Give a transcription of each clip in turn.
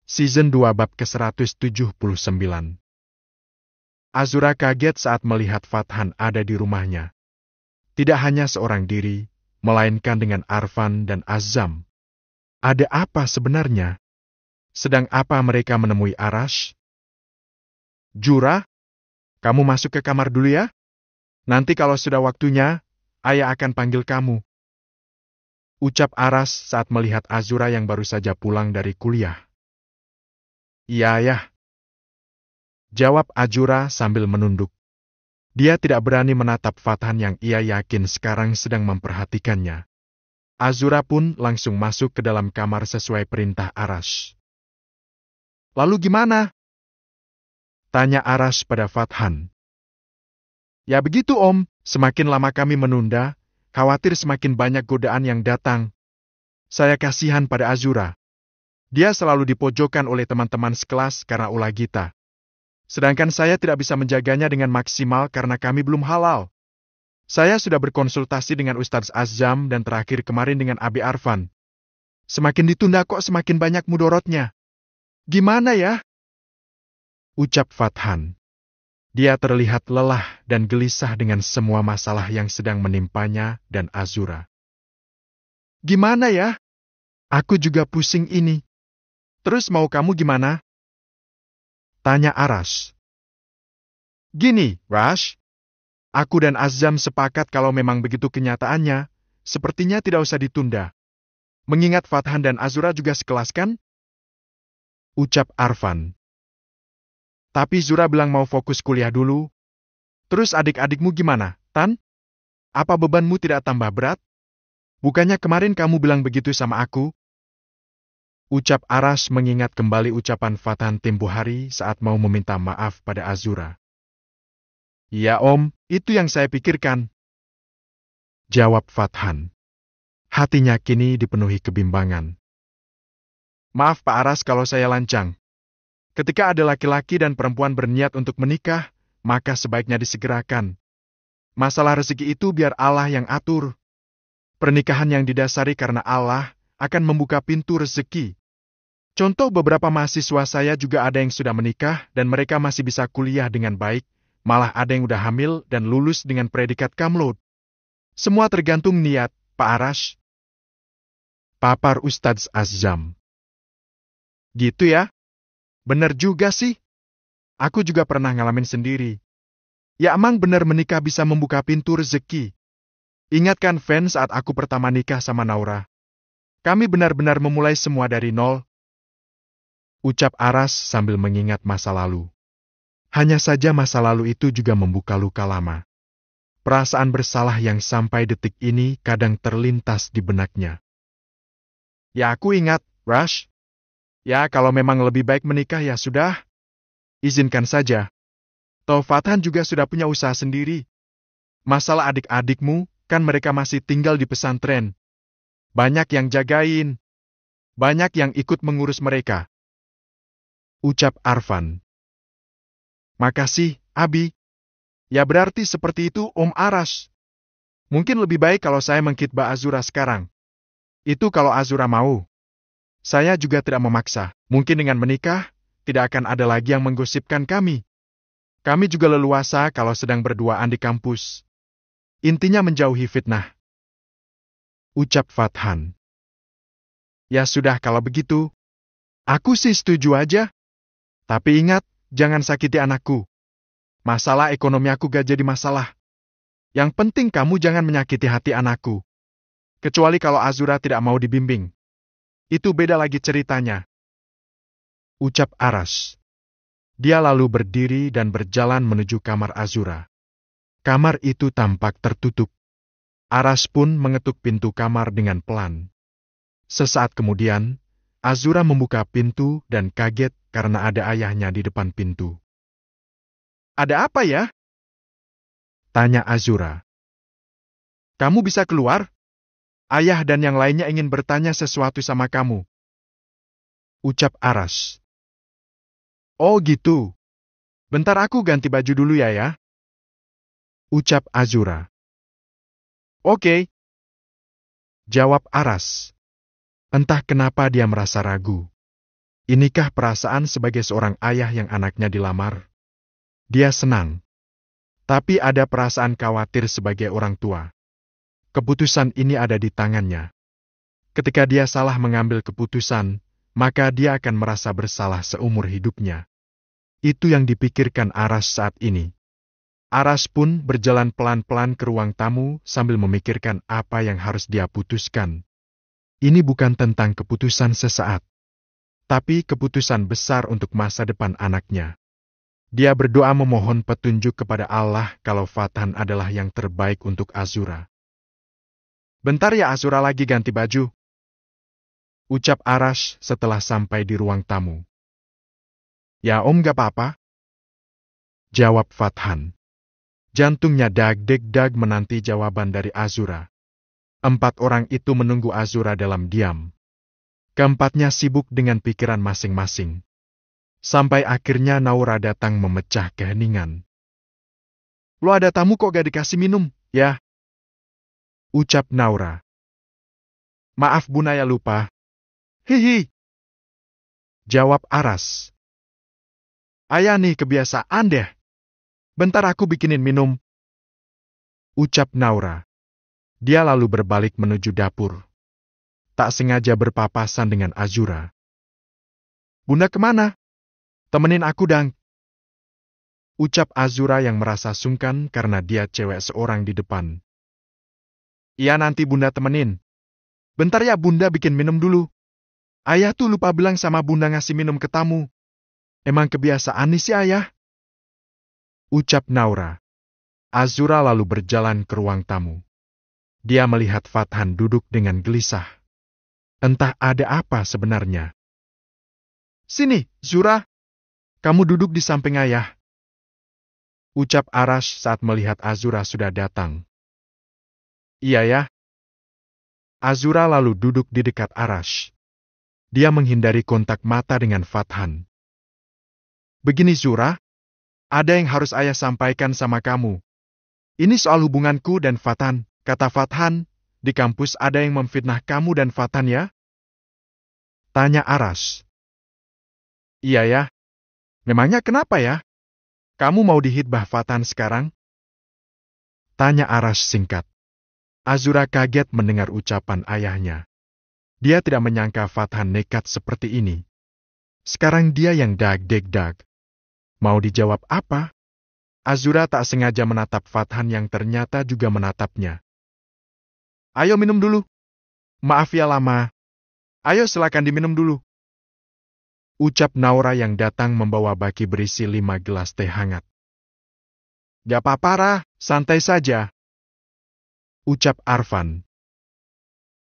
Season 2 bab ke-179. Azura kaget saat melihat Fathan ada di rumahnya. Tidak hanya seorang diri, melainkan dengan Arfan dan Azam. Ada apa sebenarnya? Sedang apa mereka menemui Arash? Jura, kamu masuk ke kamar dulu ya. Nanti kalau sudah waktunya, ayah akan panggil kamu. Ucap Arash saat melihat Azura yang baru saja pulang dari kuliah. Iya, ayah. Jawab Azura sambil menunduk. Dia tidak berani menatap Fathan yang ia yakin sekarang sedang memperhatikannya. Azura pun langsung masuk ke dalam kamar sesuai perintah Arash. Lalu gimana? Tanya Arash pada Fathan. Ya begitu Om, semakin lama kami menunda, khawatir semakin banyak godaan yang datang. Saya kasihan pada Azura. Dia selalu dipojokkan oleh teman-teman sekelas karena ulah kita. Sedangkan saya tidak bisa menjaganya dengan maksimal karena kami belum halal. Saya sudah berkonsultasi dengan Ustadz Azam dan terakhir kemarin dengan Abi Arfan. Semakin ditunda kok semakin banyak mudorotnya. Gimana ya? Ucap Fathan. Dia terlihat lelah dan gelisah dengan semua masalah yang sedang menimpanya dan Azura. Gimana ya? Aku juga pusing ini. Terus mau kamu gimana? Tanya Arash. Gini, Rash. Aku dan Azam sepakat kalau memang begitu kenyataannya, sepertinya tidak usah ditunda. Mengingat Fathan dan Azura juga sekelas kan? Ucap Arfan. Tapi Zura bilang mau fokus kuliah dulu. Terus adik-adikmu gimana, Tan? Apa bebanmu tidak tambah berat? Bukannya kemarin kamu bilang begitu sama aku? Ucap Arash mengingat kembali ucapan Fathan tempo hari saat mau meminta maaf pada Azura. Iya Om, itu yang saya pikirkan. Jawab Fathan. Hatinya kini dipenuhi kebimbangan. Maaf Pak Arash kalau saya lancang. Ketika ada laki-laki dan perempuan berniat untuk menikah, maka sebaiknya disegerakan. Masalah rezeki itu biar Allah yang atur. Pernikahan yang didasari karena Allah akan membuka pintu rezeki. Contoh beberapa mahasiswa saya juga ada yang sudah menikah dan mereka masih bisa kuliah dengan baik, malah ada yang udah hamil dan lulus dengan predikat kamlot. Semua tergantung niat, Pak Arash. Papar Ustadz Azam. Gitu ya? Bener juga sih. Aku juga pernah ngalamin sendiri. Ya emang bener menikah bisa membuka pintu rezeki. Ingatkan Fen saat aku pertama nikah sama Naura. Kami benar-benar memulai semua dari nol. Ucap Arash sambil mengingat masa lalu. Hanya saja masa lalu itu juga membuka luka lama. Perasaan bersalah yang sampai detik ini kadang terlintas di benaknya. Ya aku ingat, Rash. Ya kalau memang lebih baik menikah ya sudah. Izinkan saja. Toh Fathan juga sudah punya usaha sendiri. Masalah adik-adikmu, kan mereka masih tinggal di pesantren. Banyak yang jagain. Banyak yang ikut mengurus mereka. Ucap Arfan. Makasih, Abi. Ya berarti seperti itu Om Arash. Mungkin lebih baik kalau saya mengkhitbah Azura sekarang. Itu kalau Azura mau. Saya juga tidak memaksa. Mungkin dengan menikah, tidak akan ada lagi yang menggosipkan kami. Kami juga leluasa kalau sedang berduaan di kampus. Intinya menjauhi fitnah. Ucap Fathan. Ya sudah kalau begitu. Aku sih setuju aja. Tapi ingat, jangan sakiti anakku. Masalah ekonomi aku gak jadi masalah. Yang penting kamu jangan menyakiti hati anakku. Kecuali kalau Azura tidak mau dibimbing. Itu beda lagi ceritanya. Ucap Arash. Dia lalu berdiri dan berjalan menuju kamar Azura. Kamar itu tampak tertutup. Arash pun mengetuk pintu kamar dengan pelan. Sesaat kemudian, Azura membuka pintu dan kaget karena ada ayahnya di depan pintu. Ada apa ya? Tanya Azura. Kamu bisa keluar? Ayah dan yang lainnya ingin bertanya sesuatu sama kamu. Ucap Arash. Oh gitu. Bentar aku ganti baju dulu ya. Ucap Azura. Oke. Jawab Arash. Entah kenapa dia merasa ragu. Inikah perasaan sebagai seorang ayah yang anaknya dilamar? Dia senang. Tapi ada perasaan khawatir sebagai orang tua. Keputusan ini ada di tangannya. Ketika dia salah mengambil keputusan, maka dia akan merasa bersalah seumur hidupnya. Itu yang dipikirkan Aras saat ini. Aras pun berjalan pelan-pelan ke ruang tamu sambil memikirkan apa yang harus dia putuskan. Ini bukan tentang keputusan sesaat, tapi keputusan besar untuk masa depan anaknya. Dia berdoa memohon petunjuk kepada Allah kalau Fathan adalah yang terbaik untuk Azura. "Bentar ya, Azura lagi ganti baju," ucap Aras setelah sampai di ruang tamu. "Ya Om, gak apa-apa," jawab Fathan. Jantungnya dag-deg-dag menanti jawaban dari Azura. 4 orang itu menunggu Azura dalam diam. Keempatnya sibuk dengan pikiran masing-masing. Sampai akhirnya Naura datang memecah keheningan. "Lo ada tamu kok gak dikasih minum, ya?" ucap Naura. "Maaf Bunda ya lupa." "Hihi," jawab Aras. "Ayah nih kebiasaan deh. Bentar aku bikinin minum," ucap Naura. Dia lalu berbalik menuju dapur. Tak sengaja berpapasan dengan Azura. "Bunda kemana? Temenin aku dang," ucap Azura yang merasa sungkan karena dia cewek seorang di depan. "Iya nanti Bunda temenin. Bentar ya Bunda bikin minum dulu. Ayah tuh lupa bilang sama Bunda ngasih minum ke tamu. Emang kebiasaan nih si Ayah," ucap Naura. Azura lalu berjalan ke ruang tamu. Dia melihat Fathan duduk dengan gelisah. Entah ada apa sebenarnya. "Sini, Zura. Kamu duduk di samping Ayah," ucap Aras saat melihat Azura sudah datang. "Iya ya." Azura lalu duduk di dekat Aras. Dia menghindari kontak mata dengan Fathan. "Begini Zura, ada yang harus Ayah sampaikan sama kamu. Ini soal hubunganku dan Fathan," kata Fathan. "Di kampus ada yang memfitnah kamu dan Fathan ya?" tanya Aras. "Iya ya. Memangnya kenapa ya? Kamu mau dihitbah Fathan sekarang?" tanya Aras singkat. Azura kaget mendengar ucapan ayahnya. Dia tidak menyangka Fathan nekat seperti ini. Sekarang dia yang dag-deg-dag. Mau dijawab apa? Azura tak sengaja menatap Fathan yang ternyata juga menatapnya. "Ayo minum dulu. Maaf ya lama. Ayo silakan diminum dulu," ucap Naura yang datang membawa baki berisi 5 gelas teh hangat. "Gak apa-apa, Ra, santai saja," ucap Arfan.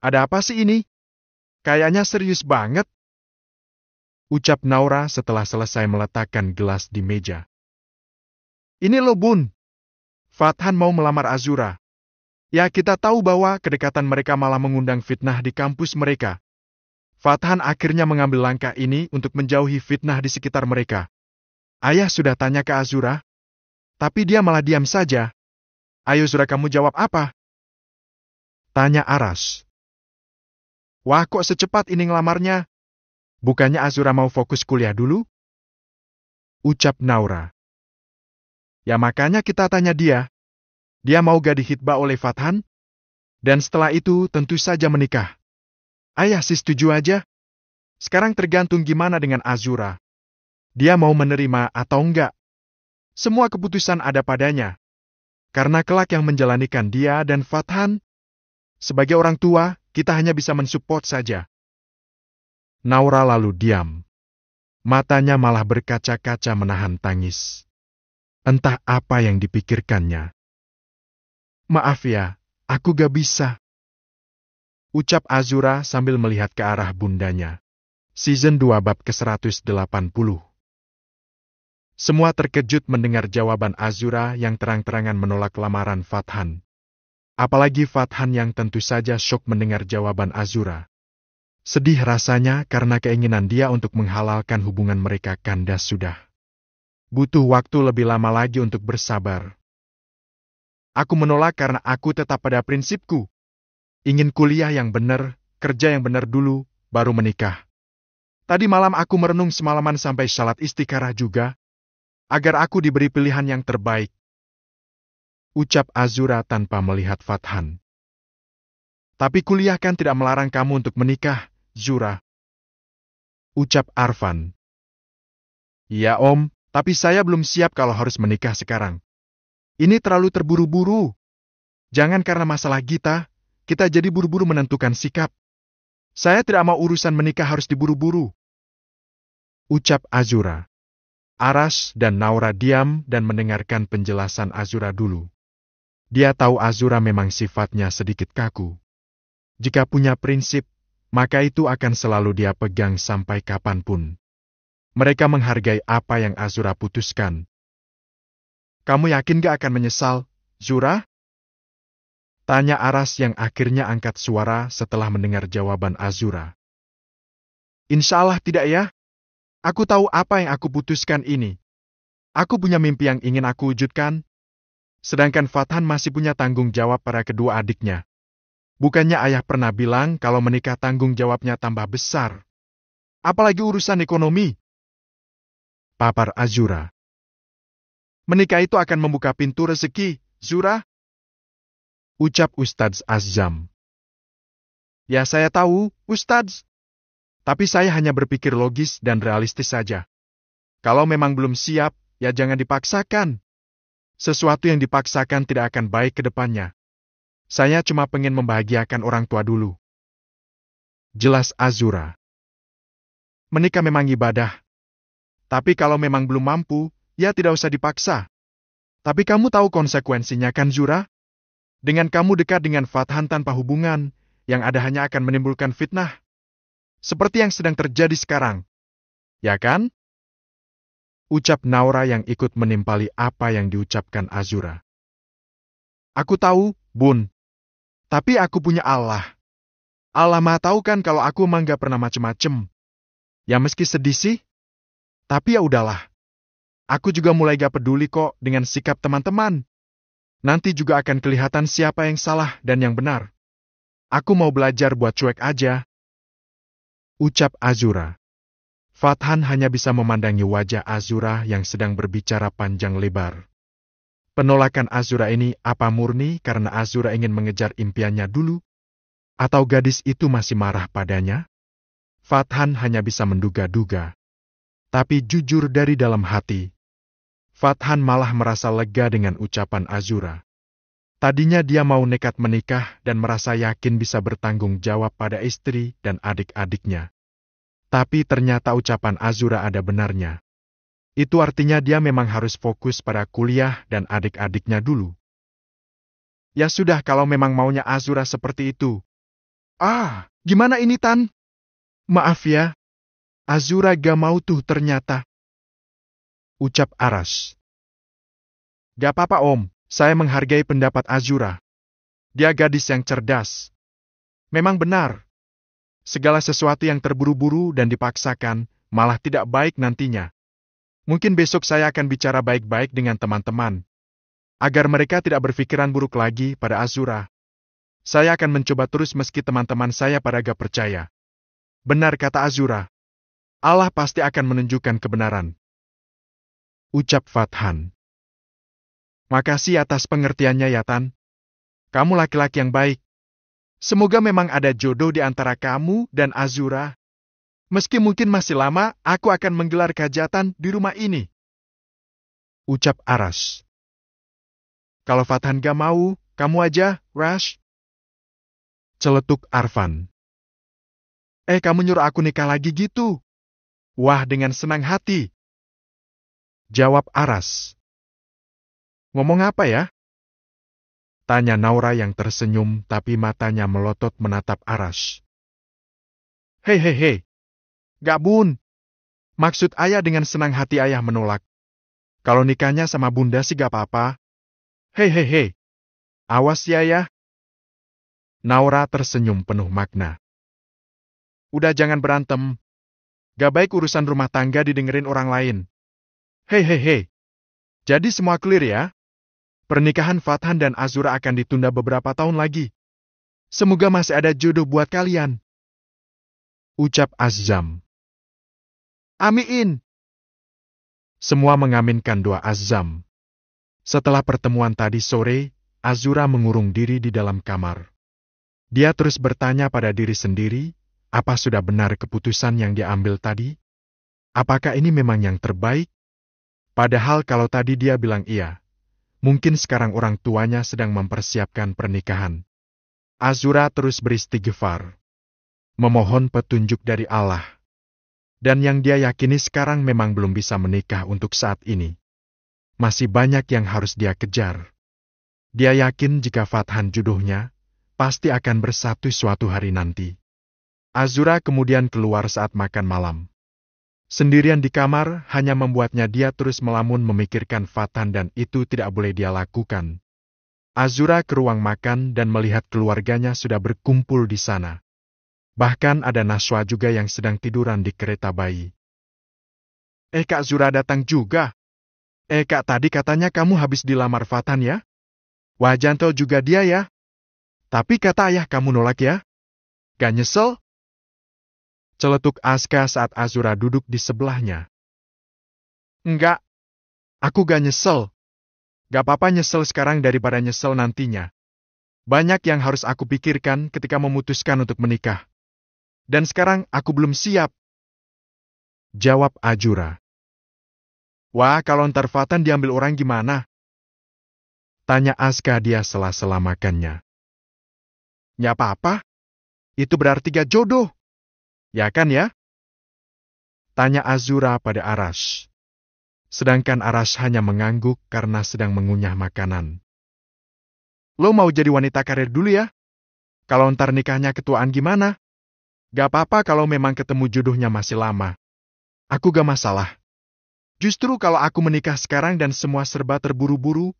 "Ada apa sih ini? Kayaknya serius banget," ucap Naura setelah selesai meletakkan gelas di meja. "Ini loh Bun, Fathan mau melamar Azura. Ya kita tahu bahwa kedekatan mereka malah mengundang fitnah di kampus mereka. Fathan akhirnya mengambil langkah ini untuk menjauhi fitnah di sekitar mereka. Ayah sudah tanya ke Azura, tapi dia malah diam saja. Ayo Zura kamu jawab apa?" tanya Aras. "Wah kok secepat ini ngelamarnya? Bukannya Azura mau fokus kuliah dulu?" ucap Naura. "Ya makanya kita tanya dia. Dia mau gak dihitbah oleh Fathan? Dan setelah itu tentu saja menikah. Ayah sih setuju aja. Sekarang tergantung gimana dengan Azura. Dia mau menerima atau enggak. Semua keputusan ada padanya. Karena kelak yang menjalanikan dia dan Fathan. Sebagai orang tua, kita hanya bisa mensupport saja." Naura lalu diam. Matanya malah berkaca-kaca menahan tangis. Entah apa yang dipikirkannya. "Maaf ya, aku gak bisa," ucap Azura sambil melihat ke arah bundanya. Season 2 bab ke-180. Semua terkejut mendengar jawaban Azura yang terang-terangan menolak lamaran Fathan. Apalagi Fathan yang tentu saja syok mendengar jawaban Azura. Sedih rasanya karena keinginan dia untuk menghalalkan hubungan mereka kandas sudah. Butuh waktu lebih lama lagi untuk bersabar. "Aku menolak karena aku tetap pada prinsipku. Ingin kuliah yang benar, kerja yang benar dulu, baru menikah. Tadi malam aku merenung semalaman sampai salat istikharah juga, agar aku diberi pilihan yang terbaik. Ucap Azura tanpa melihat Fathan. Tapi kuliah kan tidak melarang kamu untuk menikah, Zura. Ucap Arfan. Ya Om, tapi saya belum siap kalau harus menikah sekarang. Ini terlalu terburu-buru. Jangan karena masalah kita jadi buru-buru menentukan sikap. Saya tidak mau urusan menikah harus diburu-buru. Ucap Azura. Arash dan Naura diam dan mendengarkan penjelasan Azura dulu. Dia tahu Azura memang sifatnya sedikit kaku. Jika punya prinsip, maka itu akan selalu dia pegang sampai kapanpun. Mereka menghargai apa yang Azura putuskan. Kamu yakin gak akan menyesal, Zura? Tanya Arash yang akhirnya angkat suara setelah mendengar jawaban Azura. Insya Allah tidak ya. Aku tahu apa yang aku putuskan ini. Aku punya mimpi yang ingin aku wujudkan. Sedangkan Fathan masih punya tanggung jawab pada kedua adiknya. Bukannya ayah pernah bilang kalau menikah tanggung jawabnya tambah besar. Apalagi urusan ekonomi. Papar Azura. Menikah itu akan membuka pintu rezeki, Zura. Ucap Ustadz Azam. Ya saya tahu, Ustadz. Tapi saya hanya berpikir logis dan realistis saja. Kalau memang belum siap, ya jangan dipaksakan. Sesuatu yang dipaksakan tidak akan baik ke depannya. Saya cuma pengen membahagiakan orang tua dulu. Jelas Azura. Menikah memang ibadah. Tapi kalau memang belum mampu, ya tidak usah dipaksa. Tapi kamu tahu konsekuensinya kan, Zura? Dengan kamu dekat dengan Fathan tanpa hubungan, yang ada hanya akan menimbulkan fitnah. Seperti yang sedang terjadi sekarang. Ya kan? Ucap Naura yang ikut menimpali apa yang diucapkan Azura. Aku tahu, Bun. Tapi aku punya Allah. Allah Maha tahu kan kalau aku emang gak pernah macem-macem. Ya meski sedih sih. Tapi ya udahlah. Aku juga mulai gak peduli kok dengan sikap teman-teman. Nanti juga akan kelihatan siapa yang salah dan yang benar. Aku mau belajar buat cuek aja. Ucap Azura. Fathan hanya bisa memandangi wajah Azura yang sedang berbicara panjang lebar. Penolakan Azura ini apa murni karena Azura ingin mengejar impiannya dulu? Atau gadis itu masih marah padanya? Fathan hanya bisa menduga-duga. Tapi jujur dari dalam hati, Fathan malah merasa lega dengan ucapan Azura. Tadinya dia mau nekat menikah dan merasa yakin bisa bertanggung jawab pada istri dan adik-adiknya. Tapi ternyata ucapan Azura ada benarnya. Itu artinya dia memang harus fokus pada kuliah dan adik-adiknya dulu. Ya sudah kalau memang maunya Azura seperti itu. Gimana ini Tan? Maaf ya, Azura gak mau tuh ternyata. Ucap Arash. Gak apa-apa Om. Saya menghargai pendapat Azura. Dia gadis yang cerdas. Memang benar. Segala sesuatu yang terburu-buru dan dipaksakan malah tidak baik nantinya. Mungkin besok saya akan bicara baik-baik dengan teman-teman. Agar mereka tidak berpikiran buruk lagi pada Azura. Saya akan mencoba terus meski teman-teman saya pada gak percaya. Benar kata Azura. Allah pasti akan menunjukkan kebenaran. Ucap Fathan. Makasih atas pengertiannya ya Tan. Kamu laki-laki yang baik. Semoga memang ada jodoh di antara kamu dan Azura. Meski mungkin masih lama, aku akan menggelar hajatan di rumah ini. Ucap Arash. Kalau Fathan gak mau, kamu aja, Rash. Celetuk Arfan. Kamu nyuruh aku nikah lagi gitu? Wah, dengan senang hati. Jawab Arash. Ngomong apa ya? Tanya Naura yang tersenyum tapi matanya melotot menatap Arash. Hei. Gak Bun. Maksud ayah dengan senang hati ayah menolak. Kalau nikahnya sama bunda sih gak apa-apa. Hei. Awas ya ya. Naura tersenyum penuh makna. Udah jangan berantem. Gak baik urusan rumah tangga didengerin orang lain. Hei. Jadi semua clear ya? Pernikahan Fathan dan Azura akan ditunda beberapa tahun lagi. Semoga masih ada jodoh buat kalian. Ucap Azam. Amin. Semua mengaminkan doa Azam. Setelah pertemuan tadi sore, Azura mengurung diri di dalam kamar. Dia terus bertanya pada diri sendiri, apa sudah benar keputusan yang dia ambil tadi? Apakah ini memang yang terbaik? Padahal kalau tadi dia bilang iya, mungkin sekarang orang tuanya sedang mempersiapkan pernikahan. Azura terus beristighfar, memohon petunjuk dari Allah. Dan yang dia yakini sekarang memang belum bisa menikah untuk saat ini. Masih banyak yang harus dia kejar. Dia yakin jika Fathan jodohnya, pasti akan bersatu suatu hari nanti. Azura kemudian keluar saat makan malam. Sendirian di kamar hanya membuatnya dia terus melamun memikirkan Fathan dan itu tidak boleh dia lakukan. Azura ke ruang makan dan melihat keluarganya sudah berkumpul di sana. Bahkan ada Naswa juga yang sedang tiduran di kereta bayi. Kak Zura datang juga. Kak, tadi katanya kamu habis dilamar Fathan ya? Wajanto juga dia ya? Tapi kata ayah kamu nolak ya? Gak nyesel? Celetuk Aska saat Azura duduk di sebelahnya. Enggak. Aku gak nyesel. Gak apa-apa nyesel sekarang daripada nyesel nantinya. Banyak yang harus aku pikirkan ketika memutuskan untuk menikah. Dan sekarang aku belum siap. Jawab Azura. Wah, kalau ntar Fathan diambil orang gimana? Tanya Aska dia sela-sela makannya. Ya apa-apa. Itu berarti gak jodoh. Ya kan ya? Tanya Azura pada Arash. Sedangkan Arash hanya mengangguk karena sedang mengunyah makanan. Lo mau jadi wanita karir dulu ya? Kalau ntar nikahnya ketuaan gimana? Gak apa-apa kalau memang ketemu jodohnya masih lama. Aku gak masalah. Justru kalau aku menikah sekarang dan semua serba terburu-buru,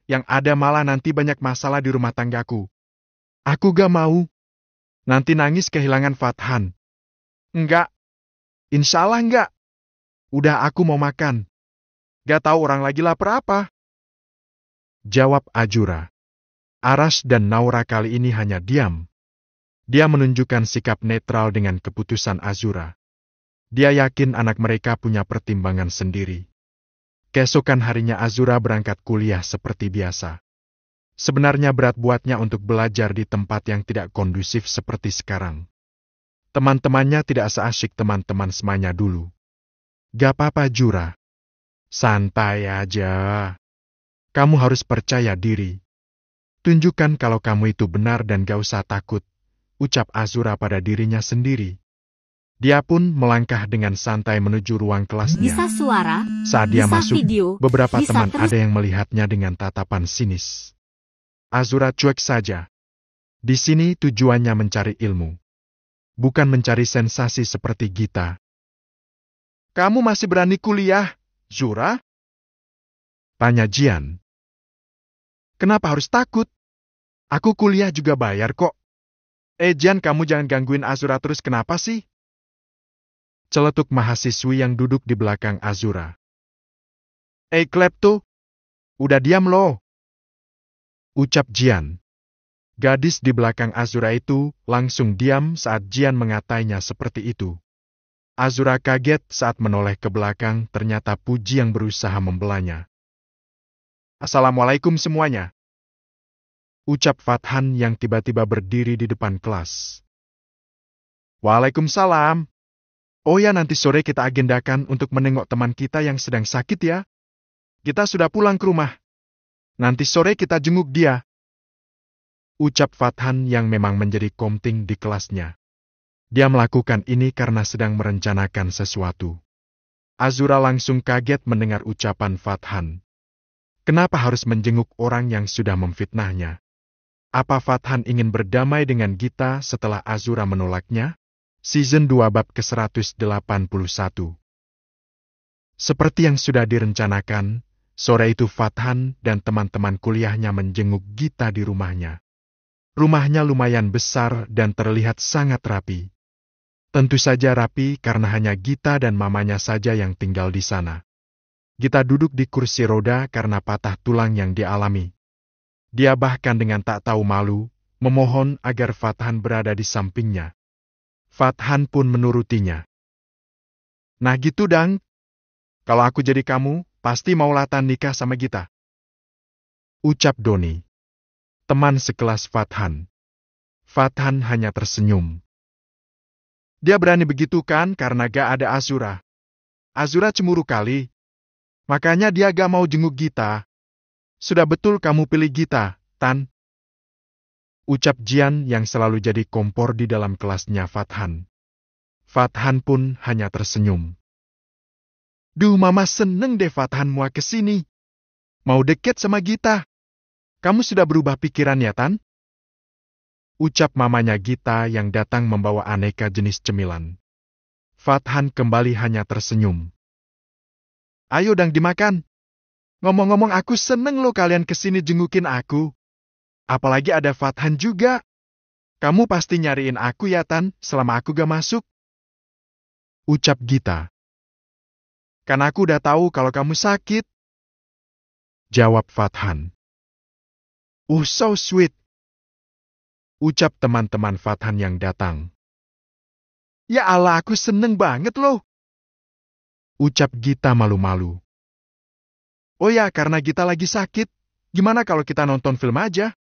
yang ada malah nanti banyak masalah di rumah tanggaku. Aku gak mau. Nanti nangis kehilangan Fathan. Enggak. Insya Allah enggak. Udah aku mau makan. Gak tahu orang lagi lapar apa. Jawab Azura. Arash dan Naura kali ini hanya diam. Dia menunjukkan sikap netral dengan keputusan Azura. Dia yakin anak mereka punya pertimbangan sendiri. Keesokan harinya Azura berangkat kuliah seperti biasa. Sebenarnya berat buatnya untuk belajar di tempat yang tidak kondusif seperti sekarang. Teman-temannya tidak seasyik teman-teman semanya dulu. Gak apa-apa Jura. Santai aja. Kamu harus percaya diri. Tunjukkan kalau kamu itu benar dan gak usah takut, ucap Azura pada dirinya sendiri. Dia pun melangkah dengan santai menuju ruang kelasnya. Bisa suara, saat dia bisa masuk, video, beberapa bisa teman terus. ada yang melihatnya dengan tatapan sinis. Azura cuek saja. Di sini tujuannya mencari ilmu. Bukan mencari sensasi seperti Gita. Kamu masih berani kuliah, Zura? Tanya Jian. Kenapa harus takut? Aku kuliah juga bayar kok. Jian, kamu jangan gangguin Azura terus, kenapa sih? Celetuk mahasiswi yang duduk di belakang Azura. Klepto, udah diam loh. Ucap Jian. Gadis di belakang Azura itu langsung diam saat Jian mengatainya seperti itu. Azura kaget saat menoleh ke belakang, ternyata Puji yang berusaha membelanya. Assalamualaikum semuanya. Ucap Fathan yang tiba-tiba berdiri di depan kelas. Waalaikumsalam. Oh ya, nanti sore kita agendakan untuk menengok teman kita yang sedang sakit ya. Kita sudah pulang ke rumah. Nanti sore kita jenguk dia. Ucap Fathan yang memang menjadi komting di kelasnya. Dia melakukan ini karena sedang merencanakan sesuatu. Azura langsung kaget mendengar ucapan Fathan. Kenapa harus menjenguk orang yang sudah memfitnahnya? Apa Fathan ingin berdamai dengan Gita setelah Azura menolaknya? Season 2 bab ke-181. Seperti yang sudah direncanakan, sore itu Fathan dan teman-teman kuliahnya menjenguk Gita di rumahnya. Rumahnya lumayan besar dan terlihat sangat rapi. Tentu saja rapi karena hanya Gita dan mamanya saja yang tinggal di sana. Gita duduk di kursi roda karena patah tulang yang dialami. Dia bahkan dengan tak tahu malu, memohon agar Fathan berada di sampingnya. Fathan pun menurutinya. Nah gitu dang. Kalau aku jadi kamu, pasti mau latan nikah sama Gita. Ucap Doni, teman sekelas Fathan. Fathan hanya tersenyum. Dia berani begitu kan karena gak ada Azura. Azura cemburu kali. Makanya dia gak mau jenguk Gita. Sudah betul kamu pilih Gita, Tan. Ucap Jian yang selalu jadi kompor di dalam kelasnya Fathan. Fathan pun hanya tersenyum. Duh, Mama seneng deh Fathan mau kesini. Mau deket sama Gita. Kamu sudah berubah pikiran ya, Tan? Ucap mamanya Gita yang datang membawa aneka jenis cemilan. Fathan kembali hanya tersenyum. Ayo dang dimakan. Ngomong-ngomong aku seneng loh kalian kesini jengukin aku. Apalagi ada Fathan juga. Kamu pasti nyariin aku ya, Tan, selama aku gak masuk. Ucap Gita. Kan aku udah tahu kalau kamu sakit. Jawab Fathan. So sweet. Ucap teman-teman Fathan yang datang. Ya Allah, aku seneng banget loh. Ucap Gita malu-malu. Oh ya, karena Gita lagi sakit, gimana kalau kita nonton film aja?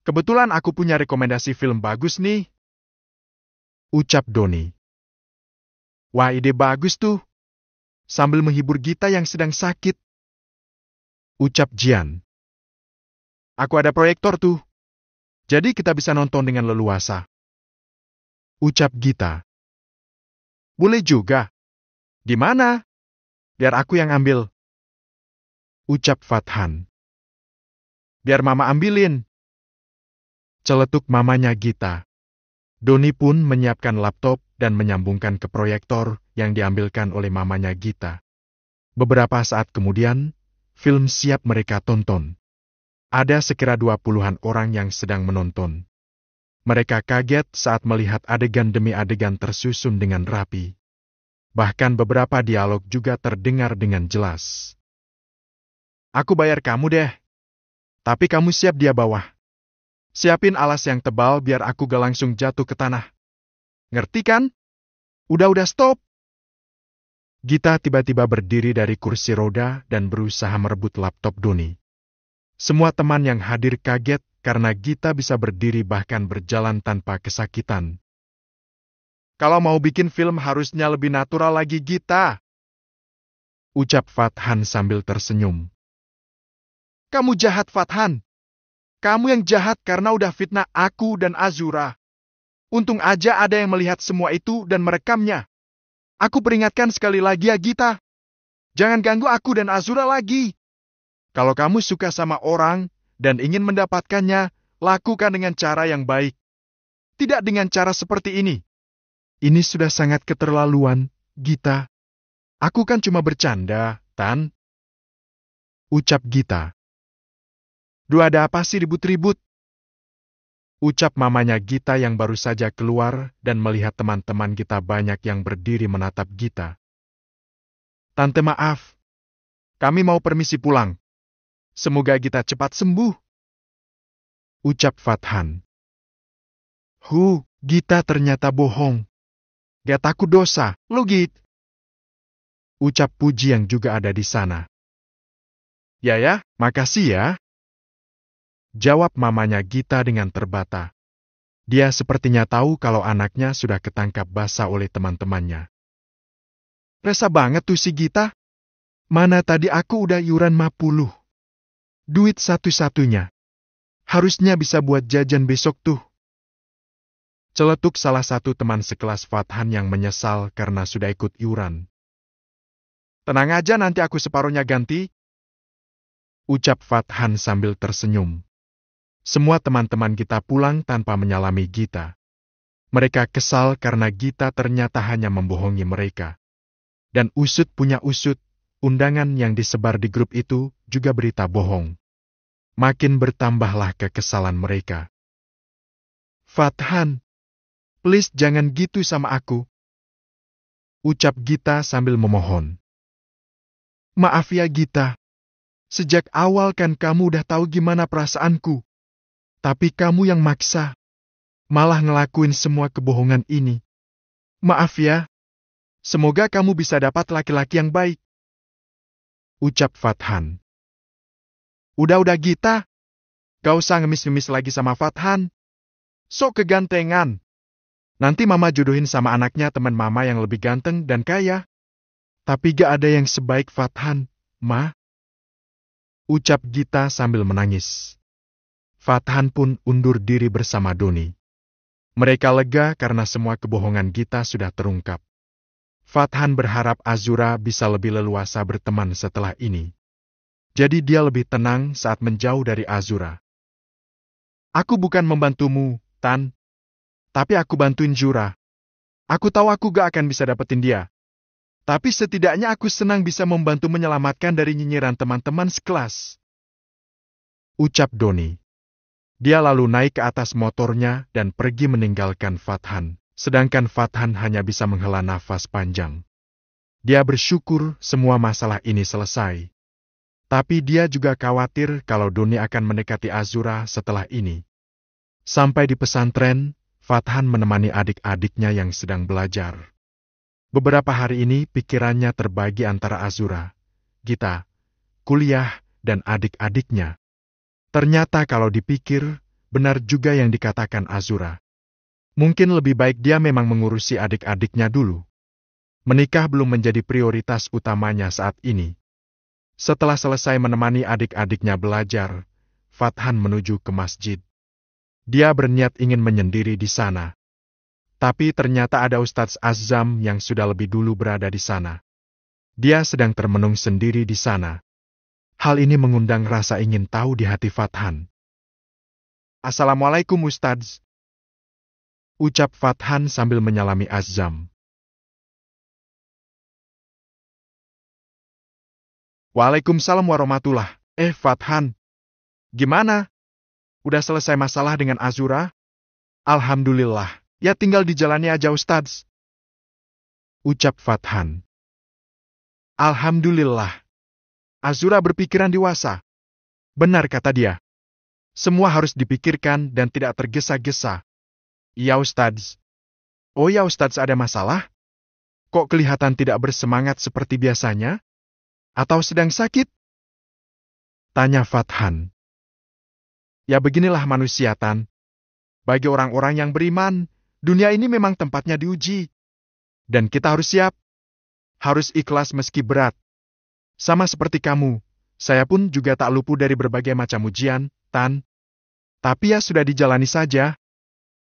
Kebetulan aku punya rekomendasi film bagus nih. Ucap Doni. Wah, ide bagus tuh. Sambil menghibur Gita yang sedang sakit. Ucap Jian. Aku ada proyektor tuh. Jadi kita bisa nonton dengan leluasa. Ucap Gita. Boleh juga. Di mana? Biar aku yang ambil. Ucap Fathan. Biar Mama ambilin. Celetuk mamanya Gita. Doni pun menyiapkan laptop dan menyambungkan ke proyektor yang diambilkan oleh mamanya Gita. Beberapa saat kemudian, film siap mereka tonton. Ada sekira 20-an orang yang sedang menonton. Mereka kaget saat melihat adegan demi adegan tersusun dengan rapi. Bahkan beberapa dialog juga terdengar dengan jelas. Aku bayar kamu deh. Tapi kamu siap dia bawah. Siapin alas yang tebal biar aku gak langsung jatuh ke tanah. Ngerti kan? Udah stop. Gita tiba-tiba berdiri dari kursi roda dan berusaha merebut laptop Doni. Semua teman yang hadir kaget karena Gita bisa berdiri bahkan berjalan tanpa kesakitan. Kalau mau bikin film harusnya lebih natural lagi, Gita. Ucap Fathan sambil tersenyum. Kamu jahat, Fathan. Kamu yang jahat karena udah fitnah aku dan Azura. Untung aja ada yang melihat semua itu dan merekamnya. Aku peringatkan sekali lagi ya, Gita. Jangan ganggu aku dan Azura lagi. Kalau kamu suka sama orang dan ingin mendapatkannya, lakukan dengan cara yang baik. Tidak dengan cara seperti ini. Ini sudah sangat keterlaluan, Gita. Aku kan cuma bercanda, Tan. Ucap Gita. Duh, ada apa sih ribut-ribut? Ucap mamanya Gita yang baru saja keluar dan melihat teman-teman Gita banyak yang berdiri menatap Gita. Tante maaf. Kami mau permisi pulang. Semoga Gita cepat sembuh. Ucap Fathan. Gita ternyata bohong. Gak takut dosa, lo Git. Ucap Puji yang juga ada di sana. Ya, makasih ya. Jawab mamanya Gita dengan terbata. Dia sepertinya tahu kalau anaknya sudah ketangkap basah oleh teman-temannya. Resah banget tuh si Gita. Mana tadi aku udah iuran 50. Duit satu-satunya. Harusnya bisa buat jajan besok tuh. Celetuk salah satu teman sekelas Fathan yang menyesal karena sudah ikut iuran. Tenang aja, nanti aku separuhnya ganti. Ucap Fathan sambil tersenyum. Semua teman-teman Gita pulang tanpa menyalami Gita. Mereka kesal karena Gita ternyata hanya membohongi mereka. Dan usut punya usut, undangan yang disebar di grup itu juga berita bohong. Makin bertambahlah kekesalan mereka. Fathan, please jangan gitu sama aku. Ucap Gita sambil memohon. Maaf ya Gita. Sejak awal kan kamu udah tahu gimana perasaanku. Tapi kamu yang maksa. Malah ngelakuin semua kebohongan ini. Maaf ya. Semoga kamu bisa dapat laki-laki yang baik, ucap Fathan. Udah Gita. Gak usah ngemis-ngemis lagi sama Fathan. Sok kegantengan. Nanti mama jodohin sama anaknya teman mama yang lebih ganteng dan kaya. Tapi gak ada yang sebaik Fathan, Ma. Ucap Gita sambil menangis. Fathan pun undur diri bersama Doni. Mereka lega karena semua kebohongan Gita sudah terungkap. Fathan berharap Azura bisa lebih leluasa berteman setelah ini. Jadi dia lebih tenang saat menjauh dari Azura. Aku bukan membantumu, Tan. Tapi aku bantuin Jura. Aku tahu aku gak akan bisa dapetin dia. Tapi setidaknya aku senang bisa membantu menyelamatkan dari nyinyiran teman-teman sekelas. Ucap Doni. Dia lalu naik ke atas motornya dan pergi meninggalkan Fathan, sedangkan Fathan hanya bisa menghela nafas panjang. Dia bersyukur semua masalah ini selesai. Tapi dia juga khawatir kalau Doni akan mendekati Azura setelah ini. Sampai di pesantren, Fathan menemani adik-adiknya yang sedang belajar. Beberapa hari ini pikirannya terbagi antara Azura, Gita, kuliah, dan adik-adiknya. Ternyata kalau dipikir, benar juga yang dikatakan Azura. Mungkin lebih baik dia memang mengurusi adik-adiknya dulu. Menikah belum menjadi prioritas utamanya saat ini. Setelah selesai menemani adik-adiknya belajar, Fathan menuju ke masjid. Dia berniat ingin menyendiri di sana. Tapi ternyata ada Ustadz Azam yang sudah lebih dulu berada di sana. Dia sedang termenung sendiri di sana. Hal ini mengundang rasa ingin tahu di hati Fathan. Assalamualaikum Ustadz. Ucap Fathan sambil menyalami Azam. Waalaikumsalam warahmatullah. Fathan. Gimana? Udah selesai masalah dengan Azura? Alhamdulillah. Ya tinggal dijalani aja Ustadz. Ucap Fathan. Alhamdulillah. Azura berpikiran dewasa. Benar kata dia. Semua harus dipikirkan dan tidak tergesa-gesa. Iya Ustadz. Oh ya Ustadz, ada masalah? Kok kelihatan tidak bersemangat seperti biasanya? Atau sedang sakit? Tanya Fathan. Ya beginilah manusia, Tan. Bagi orang-orang yang beriman, dunia ini memang tempatnya diuji. Dan kita harus siap. Harus ikhlas meski berat. Sama seperti kamu, saya pun juga tak luput dari berbagai macam ujian, Tan. Tapi ya sudah dijalani saja.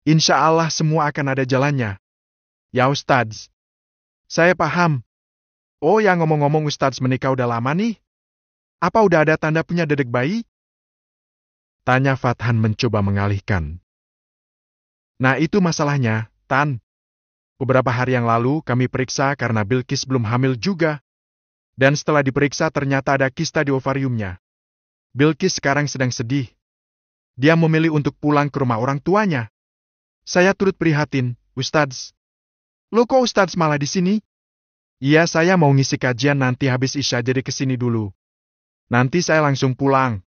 Insya Allah semua akan ada jalannya. Ya Ustadz. Saya paham. Oh ya ngomong-ngomong Ustadz menikah udah lama nih? Apa udah ada tanda punya dedek bayi? Tanya Fathan mencoba mengalihkan. Nah itu masalahnya, Tan. Beberapa hari yang lalu kami periksa karena Bilqis belum hamil juga. Dan setelah diperiksa ternyata ada kista di ovariumnya. Bilqis sekarang sedang sedih. Dia memilih untuk pulang ke rumah orang tuanya. Saya turut prihatin, Ustadz. Loh kok Ustadz malah di sini? Iya saya mau ngisi kajian nanti habis Isya jadi kesini dulu. Nanti saya langsung pulang.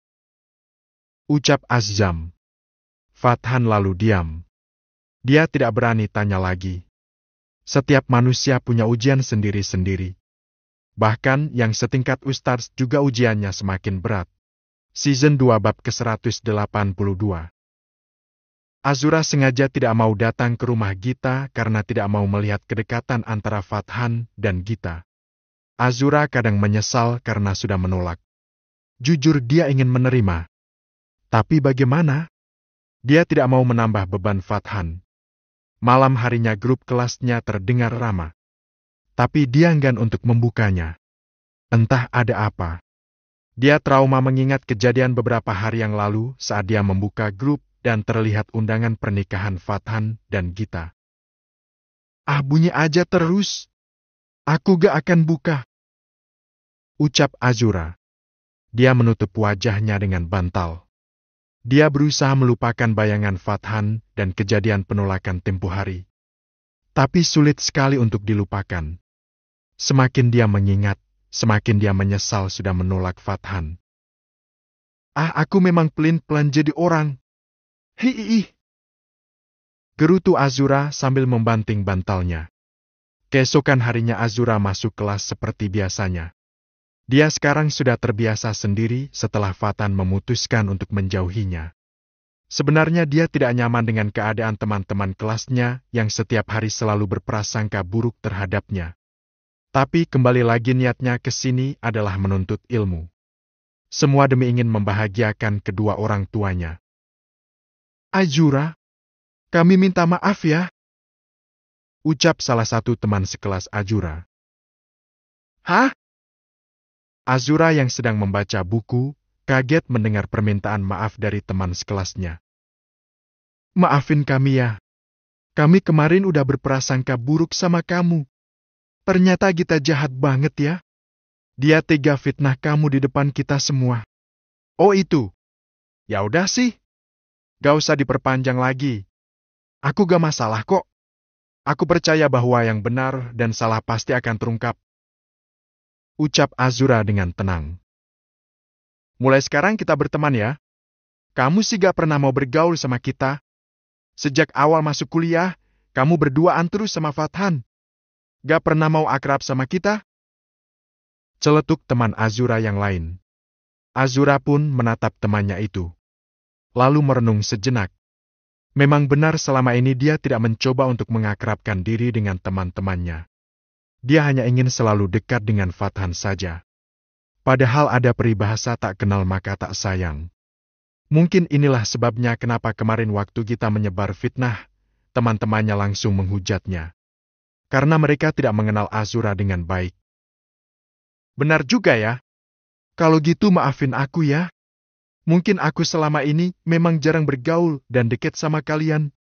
Ucap Azam. Fathan lalu diam. Dia tidak berani tanya lagi. Setiap manusia punya ujian sendiri-sendiri. Bahkan yang setingkat Ustadz juga ujiannya semakin berat. Season 2 bab ke-182. Azura sengaja tidak mau datang ke rumah Gita karena tidak mau melihat kedekatan antara Fathan dan Gita. Azura kadang menyesal karena sudah menolak. Jujur dia ingin menerima. Tapi bagaimana? Dia tidak mau menambah beban Fathan. Malam harinya grup kelasnya terdengar ramai. Tapi dia enggan untuk membukanya. Entah ada apa. Dia trauma mengingat kejadian beberapa hari yang lalu saat dia membuka grup dan terlihat undangan pernikahan Fathan dan Gita. Ah bunyi aja terus. Aku gak akan buka. Ucap Azura. Dia menutup wajahnya dengan bantal. Dia berusaha melupakan bayangan Fathan dan kejadian penolakan tempo hari. Tapi sulit sekali untuk dilupakan. Semakin dia mengingat, semakin dia menyesal sudah menolak Fathan. Ah aku memang pelin-pelan jadi orang. Hiih. Gerutu Azura sambil membanting bantalnya. Keesokan harinya Azura masuk kelas seperti biasanya. Dia sekarang sudah terbiasa sendiri setelah Fatan memutuskan untuk menjauhinya. Sebenarnya dia tidak nyaman dengan keadaan teman-teman kelasnya yang setiap hari selalu berprasangka buruk terhadapnya. Tapi kembali lagi niatnya ke sini adalah menuntut ilmu. Semua demi ingin membahagiakan kedua orang tuanya. Azura, kami minta maaf ya. Ucap salah satu teman sekelas Azura. Hah? Azura yang sedang membaca buku, kaget mendengar permintaan maaf dari teman sekelasnya. Maafin kami ya. Kami kemarin udah berprasangka buruk sama kamu. Ternyata Gita jahat banget ya. Dia tega fitnah kamu di depan kita semua. Oh itu? Ya udah sih. Gak usah diperpanjang lagi. Aku gak masalah kok. Aku percaya bahwa yang benar dan salah pasti akan terungkap. Ucap Azura dengan tenang. Mulai sekarang kita berteman ya. Kamu sih gak pernah mau bergaul sama kita. Sejak awal masuk kuliah, kamu berduaan terus sama Fathan. Gak pernah mau akrab sama kita? Celetuk teman Azura yang lain. Azura pun menatap temannya itu. Lalu merenung sejenak. Memang benar selama ini dia tidak mencoba untuk mengakrabkan diri dengan teman-temannya. Dia hanya ingin selalu dekat dengan Fathan saja. Padahal ada peribahasa tak kenal maka tak sayang. Mungkin inilah sebabnya kenapa kemarin waktu kita menyebar fitnah, teman-temannya langsung menghujatnya. Karena mereka tidak mengenal Azura dengan baik. Benar juga ya. Kalau gitu maafin aku ya. Mungkin aku selama ini memang jarang bergaul dan dekat sama kalian.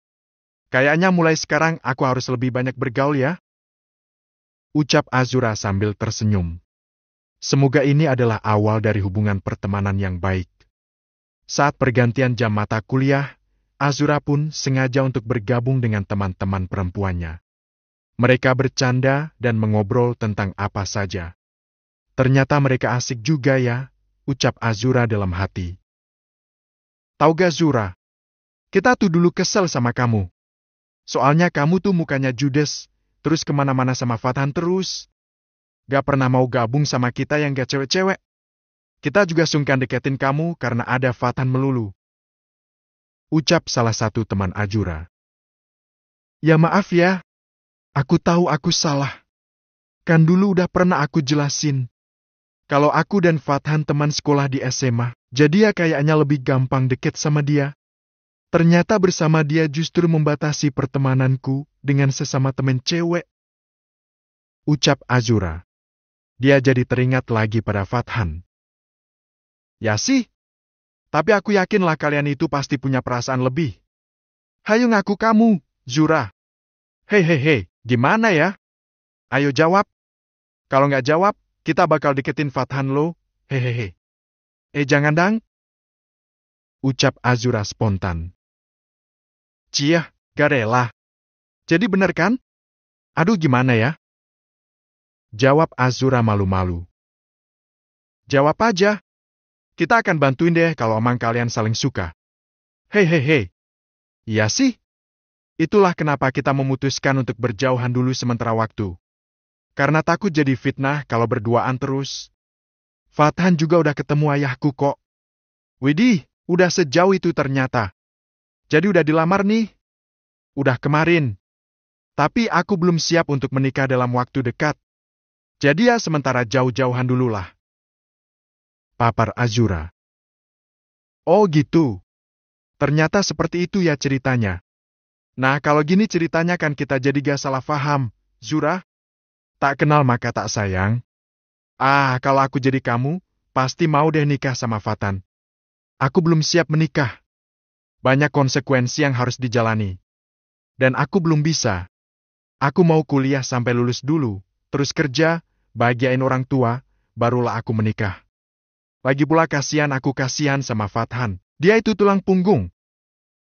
Kayaknya mulai sekarang aku harus lebih banyak bergaul ya. Ucap Azura sambil tersenyum. Semoga ini adalah awal dari hubungan pertemanan yang baik. Saat pergantian jam mata kuliah, Azura pun sengaja untuk bergabung dengan teman-teman perempuannya. Mereka bercanda dan mengobrol tentang apa saja. Ternyata mereka asik juga ya, ucap Azura dalam hati. Tahu gak Zura, kita tuh dulu kesel sama kamu. Soalnya kamu tuh mukanya judes, terus kemana-mana sama Fathan terus. Gak pernah mau gabung sama kita yang gak cewek-cewek. Kita juga sungkan deketin kamu karena ada Fathan melulu. Ucap salah satu teman Azura. Ya maaf ya, aku tahu aku salah. Kan dulu udah pernah aku jelasin. Kalau aku dan Fathan teman sekolah di SMA, jadi ya kayaknya lebih gampang deket sama dia. Ternyata bersama dia justru membatasi pertemananku dengan sesama temen cewek. Ucap Azura. Dia jadi teringat lagi pada Fathan. Ya sih, tapi aku yakinlah kalian itu pasti punya perasaan lebih. Hayo ngaku kamu, Zura. Hei, gimana ya? Ayo jawab. Kalau nggak jawab, kita bakal deketin Fathan lo. Hehehe. Jangan dang. Ucap Azura spontan. Ciah, gak rela. Jadi bener kan? Aduh gimana ya? Jawab Azura malu-malu. Jawab aja. Kita akan bantuin deh kalau emang kalian saling suka. Hehehe. Iya sih. Itulah kenapa kita memutuskan untuk berjauhan dulu sementara waktu. Karena takut jadi fitnah kalau berduaan terus. Fathan juga udah ketemu ayahku kok. Widih, udah sejauh itu ternyata. Jadi udah dilamar nih. Udah kemarin. Tapi aku belum siap untuk menikah dalam waktu dekat. Jadi ya sementara jauh-jauhan dululah. Papar Azura. Oh gitu. Ternyata seperti itu ya ceritanya. Nah kalau gini ceritanya kan kita jadi gak salah paham, Zura. Tak kenal maka tak sayang. Kalau aku jadi kamu, pasti mau deh nikah sama Fathan. Aku belum siap menikah. Banyak konsekuensi yang harus dijalani. Dan aku belum bisa. Aku mau kuliah sampai lulus dulu, terus kerja, bahagiain orang tua, barulah aku menikah. Lagi pula kasihan sama Fathan. Dia itu tulang punggung.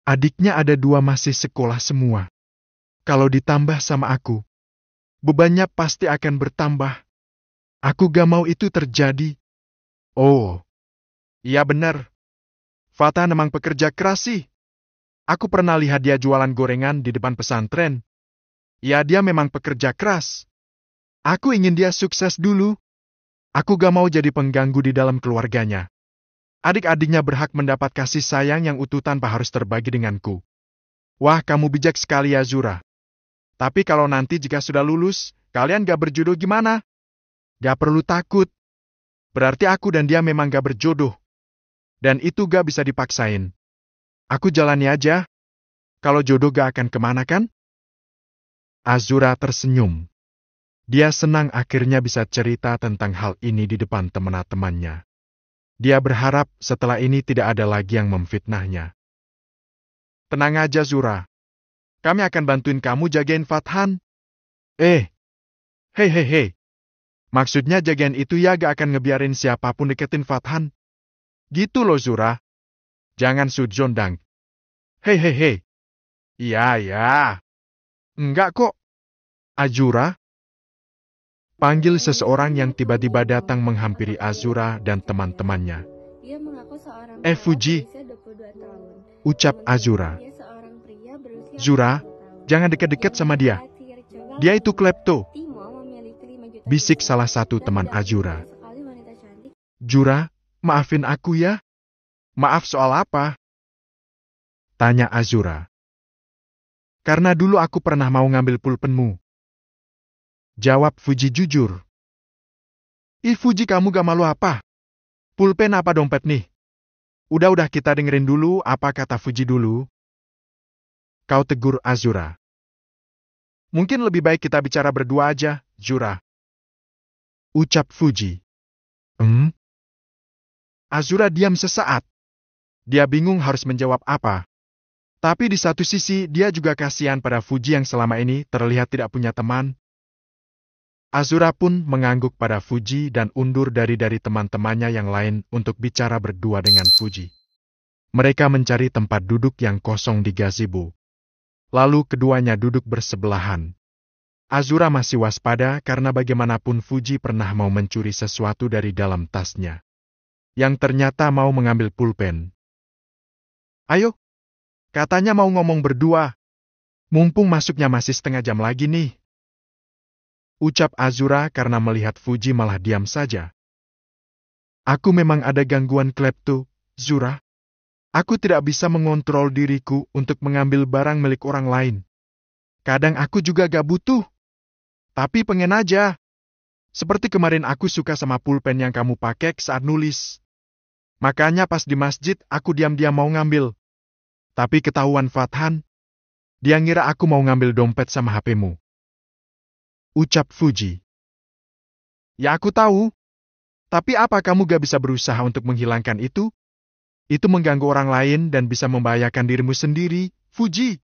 Adiknya ada 2 masih sekolah semua. Kalau ditambah sama aku, bebannya pasti akan bertambah. Aku gak mau itu terjadi. Oh, iya benar. Fathan emang pekerja keras sih. Aku pernah lihat dia jualan gorengan di depan pesantren. Ya dia memang pekerja keras. Aku ingin dia sukses dulu. Aku gak mau jadi pengganggu di dalam keluarganya. Adik-adiknya berhak mendapat kasih sayang yang utuh tanpa harus terbagi denganku. Wah, kamu bijak sekali ya, Zura. Tapi kalau nanti jika sudah lulus, kalian gak berjodoh gimana? Gak perlu takut. Berarti aku dan dia memang gak berjodoh. Dan itu gak bisa dipaksain. Aku jalani aja. Kalau jodoh gak akan kemana kan? Azura tersenyum. Dia senang akhirnya bisa cerita tentang hal ini di depan teman-temannya. Dia berharap setelah ini tidak ada lagi yang memfitnahnya. Tenang aja, Zura. Kami akan bantuin kamu jagain Fathan. Hei. Maksudnya jagain itu ya gak akan ngebiarin siapapun deketin Fathan. Gitu loh, Zura. Jangan sudjon, Dang. Hei. Iya. Enggak kok. Azura? Panggil seseorang yang tiba-tiba datang menghampiri Azura dan teman-temannya. Fuji, ucap Azura. Zura, jangan dekat-dekat sama dia. Dia itu klepto. Bisik salah satu teman Azura. Zura, maafin aku ya. Maaf soal apa? Tanya Azura. Karena dulu aku pernah mau ngambil pulpenmu. Jawab Fuji jujur. Fuji, kamu gak malu apa? Pulpen apa dompet nih? Udah kita dengerin dulu apa kata Fuji dulu. Kau tegur Azura. Mungkin lebih baik kita bicara berdua aja, Zura. Ucap Fuji. Azura diam sesaat. Dia bingung harus menjawab apa. Tapi di satu sisi dia juga kasihan pada Fuji yang selama ini terlihat tidak punya teman. Azura pun mengangguk pada Fuji dan undur dari teman-temannya yang lain untuk bicara berdua dengan Fuji. Mereka mencari tempat duduk yang kosong di gazebo. Lalu keduanya duduk bersebelahan. Azura masih waspada karena bagaimanapun Fuji pernah mau mencuri sesuatu dari dalam tasnya. Yang ternyata mau mengambil pulpen. Ayo, katanya mau ngomong berdua. Mumpung masuknya masih setengah jam lagi nih. Ucap Azura karena melihat Fuji malah diam saja. Aku memang ada gangguan klepto, Zura. Aku tidak bisa mengontrol diriku untuk mengambil barang milik orang lain. Kadang aku juga gak butuh. Tapi pengen aja. Seperti kemarin aku suka sama pulpen yang kamu pakai saat nulis. Makanya pas di masjid aku diam-diam mau ngambil. Tapi ketahuan Fathan. Dia ngira aku mau ngambil dompet sama HP-mu. Ucap Fuji. Ya aku tahu. Tapi apa kamu gak bisa berusaha untuk menghilangkan itu? Itu mengganggu orang lain dan bisa membahayakan dirimu sendiri, Fuji.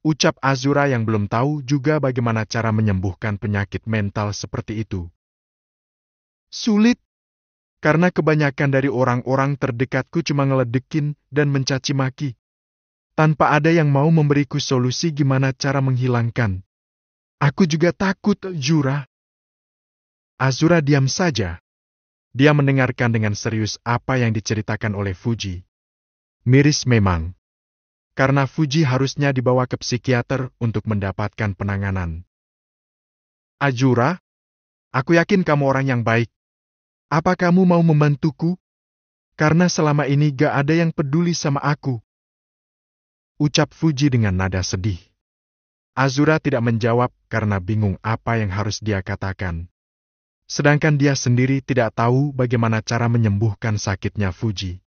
Ucap Azura yang belum tahu juga bagaimana cara menyembuhkan penyakit mental seperti itu. Sulit. Karena kebanyakan dari orang-orang terdekatku cuma ngeledekin dan mencaci maki. Tanpa ada yang mau memberiku solusi gimana cara menghilangkan. Aku juga takut, Zura. Azura diam saja. Dia mendengarkan dengan serius apa yang diceritakan oleh Fuji. Miris memang. Karena Fuji harusnya dibawa ke psikiater untuk mendapatkan penanganan. Azura, aku yakin kamu orang yang baik. Apa kamu mau membantuku? Karena selama ini gak ada yang peduli sama aku. Ucap Fuji dengan nada sedih. Azura tidak menjawab karena bingung apa yang harus dia katakan. Sedangkan dia sendiri tidak tahu bagaimana cara menyembuhkan sakitnya Fuji.